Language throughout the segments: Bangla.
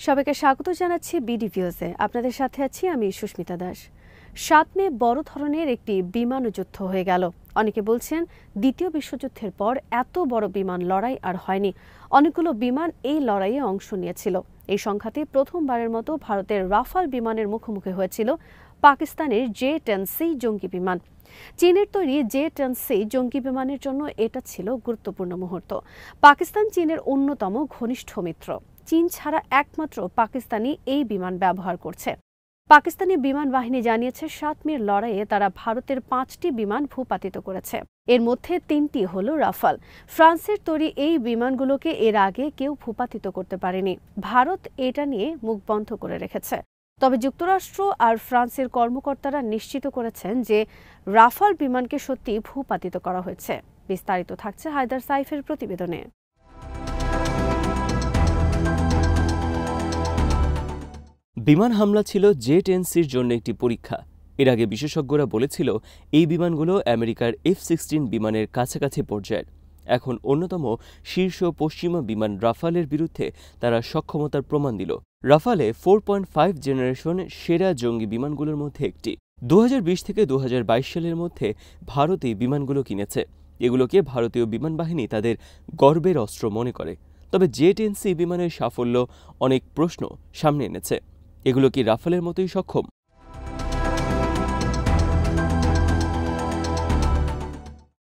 সবাইকে স্বাগত জানাচ্ছি বিডি ভিউজে। আপনাদের সাথে আছি আমি সুস্মিতা দাস। ৭ মে বড় ধরনের একটি বিমান যুদ্ধ হয়ে গেল। অনেকে বলছেন দ্বিতীয় বিশ্বযুদ্ধের পর এত বড় বিমান লড়াই আর হয়নি। অনেকগুলো বিমান এই লড়াইয়ে অংশ নিয়েছিল। এই সংখ্যাতে প্রথমবারের মতো ভারতের রাফাল বিমানের মুখোমুখি হয়েছিল পাকিস্তানের J-10C জঙ্গি বিমান। চীনের তৈরি J-10C জঙ্গি বিমানের জন্য এটা ছিল গুরুত্বপূর্ণ মুহূর্ত। পাকিস্তান চীনের অন্যতম ঘনিষ্ঠ মিত্র। চীন ছাড়া একমাত্র পাকিস্তানি এই বিমান ব্যবহার করছে। পাকিস্তানি বিমান বাহিনী জানিয়েছে ৭ মের লড়াইয়ে তারা ভারতের ৫টি বিমান ভূপাতিত করেছে। এর মধ্যে ৩টি হল রাফাল। ফ্রান্সের তৈরি এই বিমানগুলোকে এর আগে কেউ ভূপাতিত করতে পারেনি। ভারত এটা নিয়ে মুখ বন্ধ করে রেখেছে। তবে যুক্তরাষ্ট্র আর ফ্রান্সের কর্মকর্তারা নিশ্চিত করেছেন যে রাফাল বিমানকে সত্যি ভূপাতিত করা হয়েছে। বিস্তারিত থাকছে হায়দার সাইফের প্রতিবেদনে। বিমান হামলা ছিল J-10Cর জন্য একটি পরীক্ষা। এর আগে বিশেষজ্ঞরা বলেছিল এই বিমানগুলো আমেরিকার F-16 বিমানের কাছাকাছি পর্যায়ের। এখন অন্যতম শীর্ষ পশ্চিমা বিমান রাফালের বিরুদ্ধে তারা সক্ষমতার প্রমাণ দিল। রাফালে 4.5 জেনারেশন সেরা জঙ্গি বিমানগুলোর মধ্যে একটি। 2020 থেকে 2022 সালের মধ্যে ভারত এই বিমানগুলো কিনেছে। এগুলোকে ভারতীয় বিমান বাহিনী তাদের গর্বের অস্ত্র মনে করে। তবে J-10C বিমানের সাফল্য অনেক প্রশ্ন সামনে এনেছে। এগুলো কি রাফালের মতোই সক্ষম?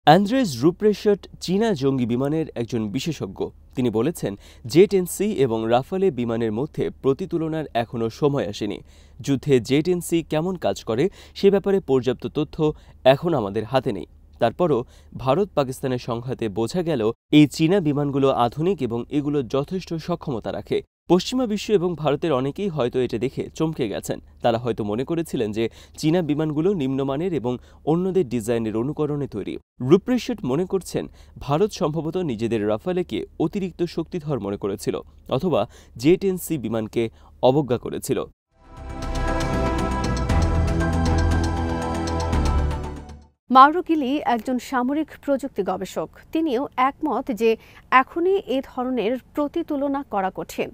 অ্যান্দ্রেস রুপ্রেশট চীনা জঙ্গি বিমানের একজন বিশেষজ্ঞ। তিনি বলেছেন J-10C এবং রাফালে বিমানের মধ্যে প্রতিতুলনার এখনও সময় আসেনি। যুদ্ধে J-10C কেমন কাজ করে সে ব্যাপারে পর্যাপ্ত তথ্য এখন আমাদের হাতে নেই। তারপরও ভারত পাকিস্তানের সংঘাতে বোঝা গেল এই চীনা বিমানগুলো আধুনিক এবং এগুলো যথেষ্ট সক্ষমতা রাখে। পশ্চিমা বিশ্ব এবং ভারতের অনেকেই হয়তো এটা দেখে চমকে গেছেন। তারা হয়তো মনে করেছিলেন যে চীনা বিমানগুলো নিম্নমানের এবং অন্যদের ডিজাইনের অনুকরণে তৈরি। রুপ্রেশট মনে করছেন ভারত সম্ভবত নিজেদের রাফালেকে অতিরিক্ত শক্তিধর মনে করেছিল অথবা J-10C বিমানকে অবজ্ঞা করেছিল। মাউরো গিলি একজন সামরিক প্রযুক্তি গবেষক। তিনিও একমত যে এখনই এ ধরনের প্রতিতুলনা করা কঠিন।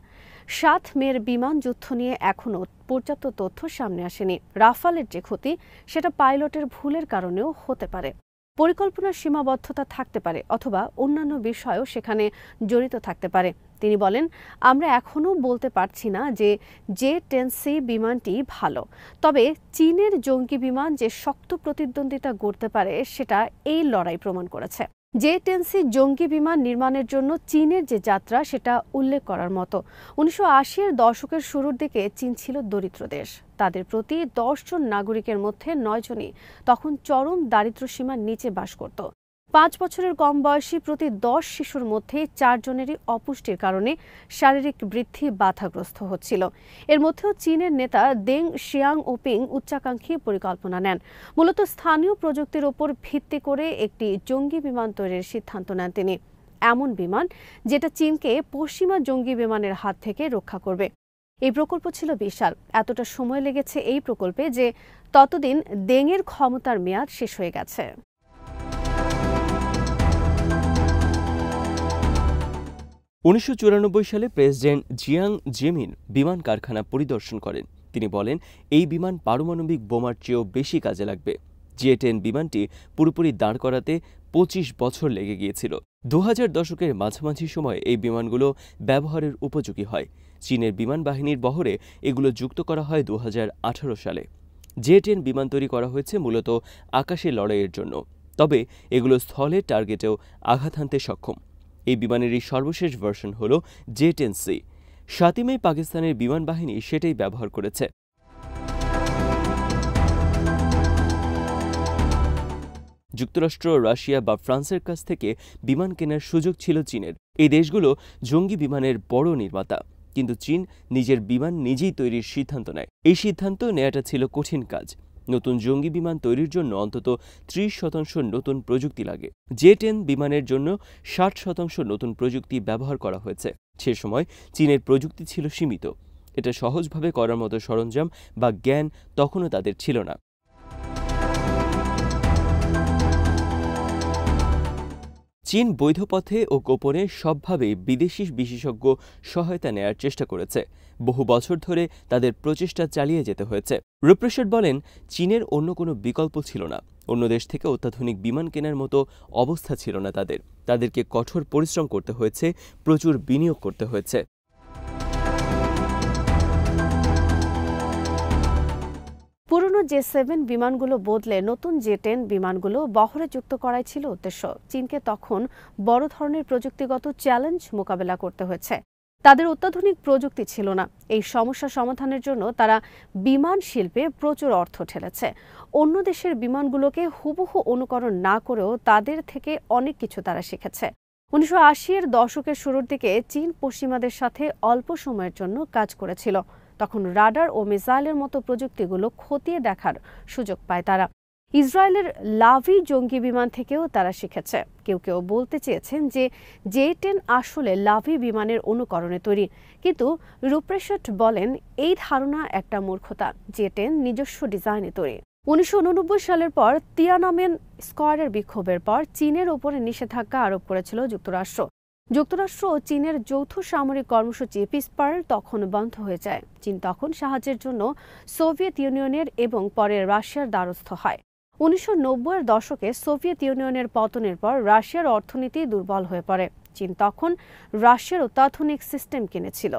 ৭ মের বিমান যুদ্ধ নিয়ে এখনও পর্যাপ্ত তথ্য সামনে আসেনি। রাফালের যে ক্ষতি সেটা পাইলটের ভুলের কারণেও হতে পারে, পরিকল্পনার সীমাবদ্ধতা থাকতে পারে অথবা অন্যান্য বিষয়ও সেখানে জড়িত থাকতে পারে। তিনি বলেন, আমরা এখনও বলতে পারছি না যে J-10C বিমানটি ভালো। তবে চীনের জঙ্গি বিমান যে শক্ত প্রতিদ্বন্দ্বিতা গড়তে পারে সেটা এই লড়াই প্রমাণ করেছে। J-10C জঙ্গি বিমান নির্মাণের জন্য চীনের যে যাত্রা সেটা উল্লেখ করার মতো। 1980-এর দশকের শুরুর দিকে চীন ছিল দরিদ্র দেশ। তাদের প্রতি 10 জন নাগরিকের মধ্যে 9 জনই তখন চরম দারিদ্র্যসীমার নিচে বাস করত। 5 বছরের কম বয়সী প্রতি 10 শিশুর মধ্যে 4 জনেরই অপুষ্টির কারণে শারীরিক বৃদ্ধি বাধাগ্রস্ত হচ্ছিল। এর মধ্যেও চীনের নেতা দেং শিয়াওপিং উচ্চাকাঙ্ক্ষী পরিকল্পনা নেন। মূলত স্থানীয় প্রযুক্তির ওপর ভিত্তি করে একটি জঙ্গি বিমান তৈরির সিদ্ধান্ত নেন তিনি। এমন বিমান যেটা চীনকে পশ্চিমা জঙ্গি বিমানের হাত থেকে রক্ষা করবে। এই প্রকল্প ছিল বিশাল। এতটা সময় লেগেছে এই প্রকল্পে যে ততদিন দেংয়ের ক্ষমতার মেয়াদ শেষ হয়ে গেছে। 1994 সালে প্রেসিডেন্ট জিয়াং জেমিন বিমান কারখানা পরিদর্শন করেন। তিনি বলেন এই বিমান পারমাণবিক বোমার চেয়েও বেশি কাজে লাগবে। J-10 বিমানটি পুরোপুরি দাঁড় করাতে 25 বছর লেগে গিয়েছিল। 2000 দশকের মাঝামাঝি সময়ে এই বিমানগুলো ব্যবহারের উপযোগী হয়। চীনের বিমান বাহিনীর বহরে এগুলো যুক্ত করা হয় 2018 সালে। J-10 বিমান তৈরি করা হয়েছে মূলত আকাশে লড়াইয়ের জন্য। তবে এগুলো স্থলে টার্গেটেও আঘাত হানতে সক্ষম। এই বিমানেরই সর্বশেষ ভার্সন হল J-10C। 7 মে পাকিস্তানের বিমান বাহিনী সেটাই ব্যবহার করেছে। যুক্তরাষ্ট্র, রাশিয়া বা ফ্রান্সের কাছ থেকে বিমান কেনার সুযোগ ছিল চীনের। এই দেশগুলো জঙ্গি বিমানের বড় নির্মাতা, কিন্তু চীন নিজের বিমান নিজেই তৈরির সিদ্ধান্ত নেয়। এই সিদ্ধান্ত নেওয়াটা ছিল কঠিন কাজ। নতুন জঙ্গি বিমান তৈরির জন্য অন্তত 30% নতুন প্রযুক্তি লাগে। J-10 বিমানের জন্য 60% নতুন প্রযুক্তি ব্যবহার করা হয়েছে। সে সময় চীনের প্রযুক্তি ছিল সীমিত। এটা সহজভাবে করার মতো সরঞ্জাম বা জ্ঞান তখনও তাদের ছিল না। চীন বৈধ পথে ও গোপনে সবভাবেই বিদেশি বিশেষজ্ঞ সহায়তা নেয়ার চেষ্টা করেছে। বহু বছর ধরে তাদের প্রচেষ্টা চালিয়ে যেতে হয়েছে। রুপ্রেশেট বলেন, চীনের অন্য কোনো বিকল্প ছিল না। অন্য দেশ থেকে অত্যাধুনিক বিমান কেনার মতো অবস্থা ছিল না তাদেরকে কঠোর পরিশ্রম করতে হয়েছে, প্রচুর বিনিয়োগ করতে হয়েছে। পুরনো জে-7 বিমানগুলো বদলে নতুন জে-10 বিমানগুলো বহরে যুক্ত করাই ছিল উদ্দেশ্য। চীনকে তখন বড় ধরনের প্রযুক্তিগত চ্যালেঞ্জ মোকাবেলা করতে হয়েছে। তাদের অত্যাধুনিক প্রযুক্তি ছিল না। এই সমস্যা সমাধানের জন্য তারা বিমান শিল্পে প্রচুর অর্থ ঢেলেছে। অন্য দেশের বিমানগুলোকে হুবহু অনুকরণ না করেও তাদের থেকে অনেক কিছু তারা শিখেছে। 1980-এর দশকের শুরুর দিকে চীন পশ্চিমাদের সাথে অল্প সময়ের জন্য কাজ করেছিল। তখন রাডার ও মিসাইলের মতো প্রযুক্তিগুলো খতিয়ে দেখার সুযোগ পায় তারা। ইসরায়েলের লাভি জঙ্গি বিমান থেকেও তারা শিখেছে। কেউ কেউ বলতে চেয়েছেন যে জে-10 আসলে লাভি বিমানের অনুকরণে তৈরি, কিন্তু রুপ্রেশেট বলেন এই ধারণা একটা মূর্খতা। জে-10 নিজস্ব ডিজাইনে তৈরি। 1989 সালের পর তিয়ানামেন স্কয়ারের বিক্ষোভের পর চীনের ওপরে নিষেধাজ্ঞা আরোপ করেছিল যুক্তরাষ্ট্র। যুক্তরাষ্ট্র ও চীনের যৌথ সামরিক কর্মসূচি পিস পার্ল তখন বন্ধ হয়ে যায়। চীন তখন সাহায্যের জন্য সোভিয়েত ইউনিয়নের এবং পরে রাশিয়ার দ্বারস্থ হয়। 1990-এর দশকে সোভিয়েত ইউনিয়নের পতনের পর রাশিয়ার অর্থনীতি দুর্বল হয়ে পড়ে। চীন তখন রাশিয়ার অত্যাধুনিক সিস্টেম কিনেছিল।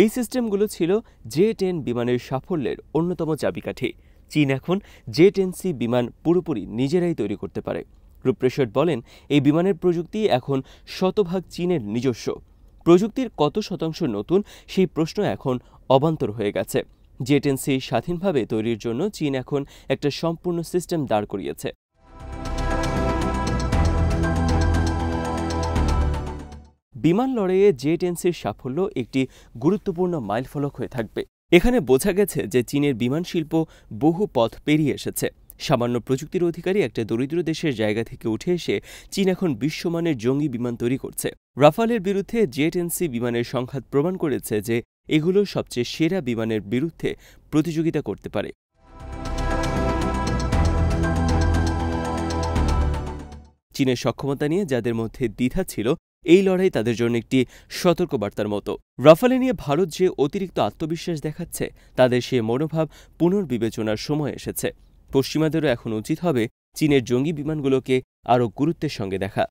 এই সিস্টেমগুলো ছিল জে-10 বিমানের সাফল্যের অন্যতম চাবিকাঠি। চীন এখন জে-10C বিমান পুরোপুরি নিজেরাই তৈরি করতে পারে। রুপ্রেশেট বলেন, এই বিমানের প্রযুক্তি এখন শতভাগ চীনের নিজস্ব। প্রযুক্তির কত শতাংশ নতুন, সেই প্রশ্ন এখন অবান্তর হয়ে গেছে। জে-10C স্বাধীনভাবে তৈরির জন্য চীন এখন একটা সম্পূর্ণ সিস্টেম দাঁড় করিয়েছে। বিমান লড়াইয়ে জে-10Cর সাফল্য একটি গুরুত্বপূর্ণ মাইলফলক হয়ে থাকবে। এখানে বোঝা গেছে যে চীনের বিমান শিল্প বহু পথ পেরিয়ে এসেছে। সামান্য প্রযুক্তির অধিকারী একটা দরিদ্র দেশের জায়গা থেকে উঠে এসে চীন এখন বিশ্বমানের জঙ্গি বিমান তৈরি করছে। রাফালের বিরুদ্ধে জে-10C বিমানের সংঘাত প্রমাণ করেছে যে এগুলো সবচেয়ে সেরা বিমানের বিরুদ্ধে প্রতিযোগিতা করতে পারে। চীনের সক্ষমতা নিয়ে যাদের মধ্যে দ্বিধা ছিল, এই লড়াই তাদের জন্য একটি সতর্কবার্তার মতো। রাফালে নিয়ে ভারত যে অতিরিক্ত আত্মবিশ্বাস দেখাচ্ছে, তাদের সে মনোভাব পুনর্বিবেচনার সময় এসেছে। পশ্চিমাদেরও এখন উচিত হবে চীনের জঙ্গি বিমানগুলোকে আরও গুরুত্বের সঙ্গে দেখা।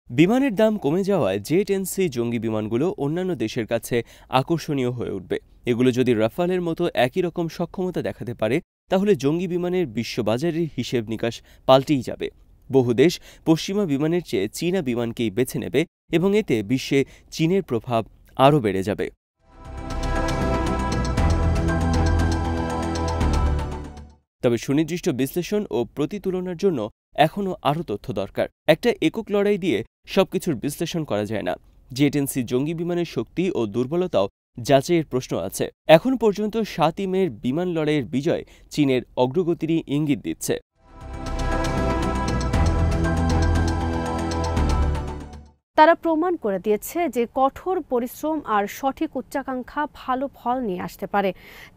বিমানের দাম কমে যাওয়ায় জে-10C জঙ্গি বিমানগুলো অন্যান্য দেশের কাছে আকর্ষণীয় হয়ে উঠবে। এগুলো যদি রাফালের মতো একই রকম সক্ষমতা দেখাতে পারে, তাহলে জঙ্গি বিমানের বিশ্ববাজারের হিসেব নিকাশ পাল্টেই যাবে। বহু দেশ পশ্চিমা বিমানের চেয়ে চীনা বিমানকেই বেছে নেবে এবং এতে বিশ্বে চীনের প্রভাব আরও বেড়ে যাবে। তবে সুনির্দিষ্ট বিশ্লেষণ ও প্রতিতুলনার জন্য এখনও আরও তথ্য দরকার। একটা একক লড়াই দিয়ে সবকিছুর বিশ্লেষণ করা যায় না। জে-10C জঙ্গি বিমানের শক্তি ও দুর্বলতাও যাচাইয়ের প্রশ্ন আছে। এখন পর্যন্ত 7ই মের বিমান লড়াইয়ের বিজয় চীনের অগ্রগতিরই ইঙ্গিত দিচ্ছে। তারা প্রমাণ করে দিয়েছে যে কঠোর পরিশ্রম আর সঠিক উচ্চাকাঙ্ক্ষা ভালো ফল নিয়ে আসতে পারে।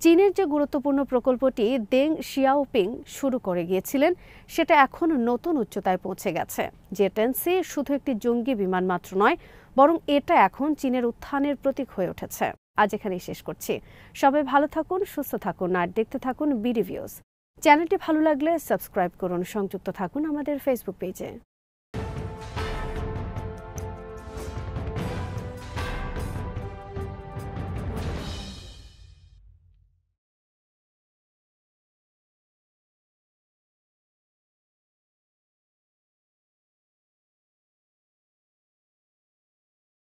চীনের যে গুরুত্বপূর্ণ প্রকল্পটি দেং শিয়াওপিং শুরু করে গিয়েছিলেন, সেটা এখন নতুন উচ্চতায় পৌঁছে গেছে। জে-10C শুধু একটি জঙ্গি বিমান মাত্র নয়, বরং এটা এখন চীনের উত্থানের প্রতীক হয়ে উঠেছে। আজ এখানেই শেষ করছি। সবাই ভালো থাকুন, সুস্থ থাকুন আর দেখতে থাকুন বিডি ভিউজ। চ্যানেলটি ভালো লাগলে সাবস্ক্রাইব করুন, সংযুক্ত থাকুন আমাদের ফেসবুক পেজে।